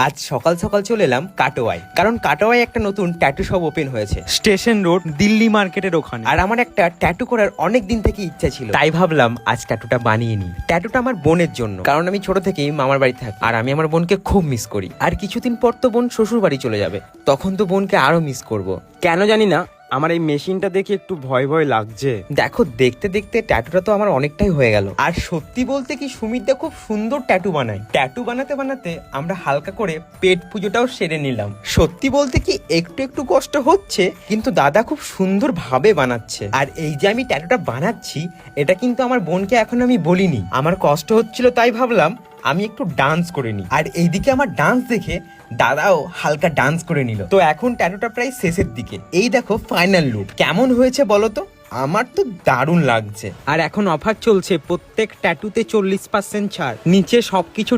আজ সকাল সকাল চলে এলাম কাটোয়ায়, কারণ কাটোয়ায় একটা নতুন ট্যাটু শপ ওপেন হয়েছে স্টেশন রোড, দিল্লি মার্কেটের ওখানে। আর আমার একটা ট্যাটু করার অনেক দিন থেকে ইচ্ছা ছিল, তাই ভাবলাম আজ ট্যাটুটা বানিয়ে নিই। ট্যাটুটা আমার বোনের জন্য, কারণ আমি ছোট থেকেই মামার বাড়ি থাকি আর আমি আমার বোনকে খুব মিস করি। আর কিছুদিন পর তো বোন শ্বশুর বাড়ি চলে যাবে, তখন তো বোনকে আরো মিস করব। কেন জানি না, আমার এই মেশিনটা দেখে একটু ভয় ভয় লাগছে। দেখো, দেখতে দেখতে ট্যাটুটা তো আমার অনেকটাই হয়ে গেল। আর সত্যি বলতে কি, সুমিতদা খুব সুন্দর ট্যাটু বানায়। ট্যাটু বানাতে বানাতে আমরা হালকা করে পেট পুজোটাও সেরে নিলাম। সত্যি বলতে কি, একটু একটু কষ্ট হচ্ছে, কিন্তু দাদা খুব সুন্দর ভাবে বানাচ্ছে। আর এই যে আমি ট্যাটুটা বানাচ্ছি, এটা কিন্তু আমার বোনকে এখন আমি বলিনি। আমার কষ্ট হচ্ছিল, তাই ভাবলাম আমি একটু ডান্স করে নিই। আর এইদিকে আমার ডান্স দেখে দাদাও হালকা ডান্স করে নিল। তো এখন ট্যাটুটা প্রায় শেষের দিকে। এই দেখো ফাইনাল লুক কেমন হয়েছে বলো তো। আমার তো দারুণ লাগছে। আর এখন অফার চলছে, প্রত্যেক ট্যাটুতে 40% ছাড়, নিচে সবকিছু